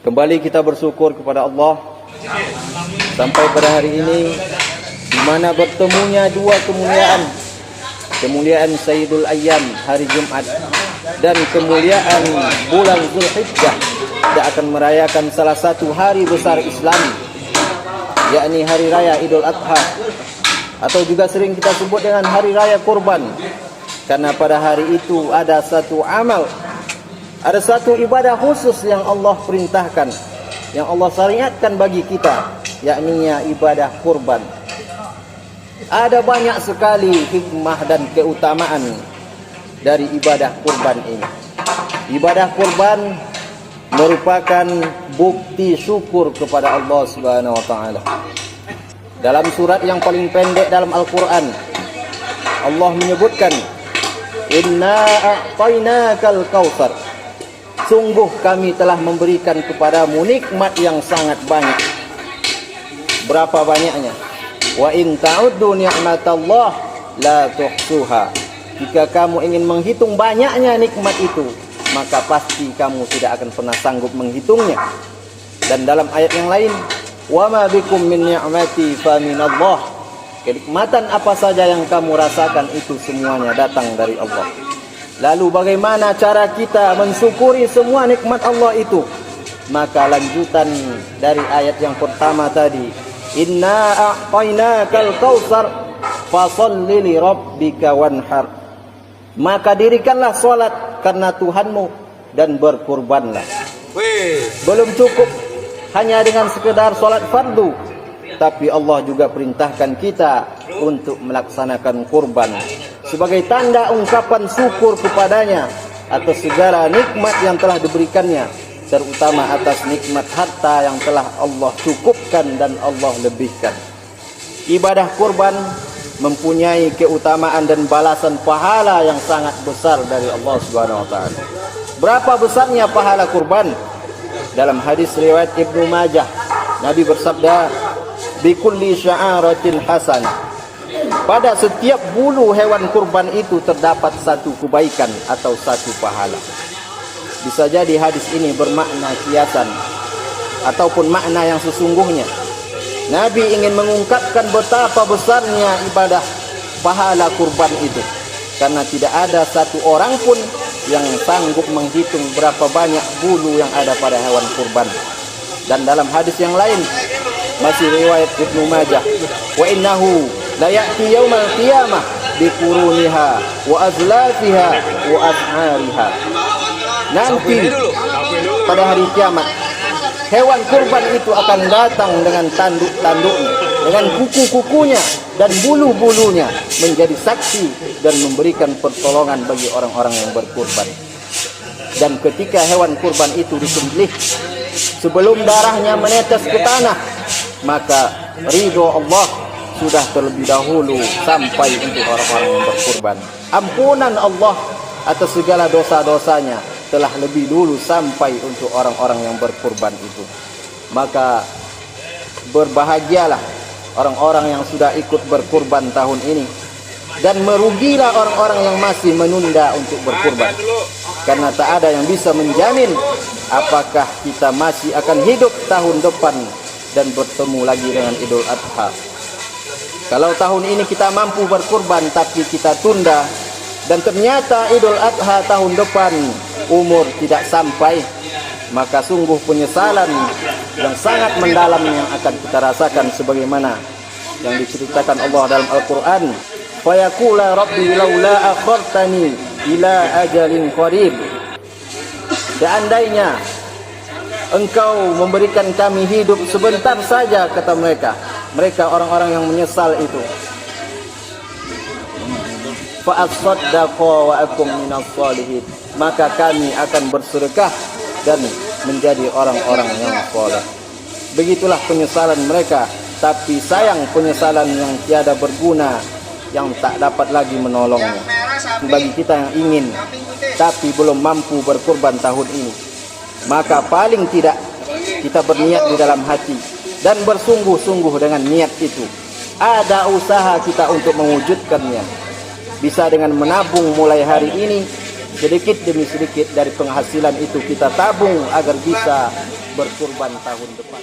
Kembali kita bersyukur kepada Allah sampai pada hari ini, di mana bertemunya dua kemuliaan. Kemuliaan Sayyidul Ayyam, hari Jumat, dan kemuliaan bulan Zulhijjah. Kita akan merayakan salah satu hari besar Islam, yakni Hari Raya Idul Adha, atau juga sering kita sebut dengan Hari Raya Kurban. Karena pada hari itu ada satu amal, ada satu ibadah khusus yang Allah perintahkan, yang Allah syariatkan bagi kita, yakni ibadah kurban. Ada banyak sekali hikmah dan keutamaan dari ibadah kurban ini. Ibadah kurban merupakan bukti syukur kepada Allah Subhanahu wa taala. Dalam surat yang paling pendek dalam Al-Qur'an, Allah menyebutkan, "Inna a'tainakal kautsar." Sungguh kami telah memberikan kepadamu nikmat yang sangat banyak. Berapa banyaknya? Wa in ta'uddu ni'matallah la tuhsuha. Jika kamu ingin menghitung banyaknya nikmat itu, maka pasti kamu tidak akan pernah sanggup menghitungnya. Dan dalam ayat yang lain, wa ma bikum min ni'mati fa minallah. Kenikmatan apa saja yang kamu rasakan itu semuanya datang dari Allah. Lalu bagaimana cara kita mensyukuri semua nikmat Allah itu? Maka lanjutan dari ayat yang pertama tadi, "Inna a'tainakal kautsar fasholli li rabbika wanhar." Maka dirikanlah salat karena Tuhanmu dan berkurbanlah. Belum cukup hanya dengan sekedar salat fardu, tapi Allah juga perintahkan kita untuk melaksanakan kurban sebagai tanda ungkapan syukur kepadanya atas segala nikmat yang telah diberikannya, terutama atas nikmat harta yang telah Allah cukupkan dan Allah lebihkan. Ibadah kurban mempunyai keutamaan dan balasan pahala yang sangat besar dari Allah Subhanahu wa taala. Berapa besarnya pahala kurban? Dalam hadis riwayat Ibnu Majah, Nabi bersabda, "Bikulli sya'aratin hasanah." Pada setiap bulu hewan kurban itu terdapat satu kebaikan atau satu pahala. Bisa jadi hadis ini bermakna kiasan ataupun makna yang sesungguhnya. Nabi ingin mengungkapkan betapa besarnya ibadah pahala kurban itu, karena tidak ada satu orang pun yang sanggup menghitung berapa banyak bulu yang ada pada hewan kurban. Dan dalam hadis yang lain, masih riwayat Ibnu Majah, "Wa innahu la ya'ti yaumal qiyamah bi quruniha wa azlafiha wa ashariha." Nanti pada hari kiamat, hewan kurban itu akan datang dengan tanduk-tanduknya, dengan kuku-kukunya dan bulu-bulunya, menjadi saksi dan memberikan pertolongan bagi orang-orang yang berkurban. Dan ketika hewan kurban itu disembelih, sebelum darahnya menetes ke tanah, maka ridho Allah sudah terlebih dahulu sampai untuk orang-orang yang berkurban. Ampunan Allah atas segala dosa-dosanya telah lebih dulu sampai untuk orang-orang yang berkurban itu. Maka berbahagialah orang-orang yang sudah ikut berkurban tahun ini, dan merugilah orang-orang yang masih menunda untuk berkurban, karena tak ada yang bisa menjamin apakah kita masih akan hidup tahun depan dan bertemu lagi dengan Idul Adha. Kalau tahun ini kita mampu berkurban tapi kita tunda, dan ternyata Idul Adha tahun depan umur tidak sampai, maka sungguh penyesalan yang sangat mendalam yang akan kita rasakan, sebagaimana yang diceritakan Allah dalam Al-Quran, "Fayaqula rabbi laula akhartani ila ajalin qarib." Seandainya engkau memberikan kami hidup sebentar saja, kata mereka orang-orang yang menyesal itu, fa asaddaqa wa akum minas shalihin, maka kami akan bersedekah dan menjadi orang-orang yang saleh. Begitulah penyesalan mereka, tapi sayang penyesalan yang tiada berguna, yang tak dapat lagi menolongnya. Bagi kita yang ingin tapi belum mampu berkurban tahun ini, maka paling tidak kita berniat di dalam hati dan bersungguh-sungguh dengan niat itu. Ada usaha kita untuk mewujudkannya. Bisa dengan menabung mulai hari ini, sedikit demi sedikit dari penghasilan itu kita tabung agar bisa berkurban tahun depan.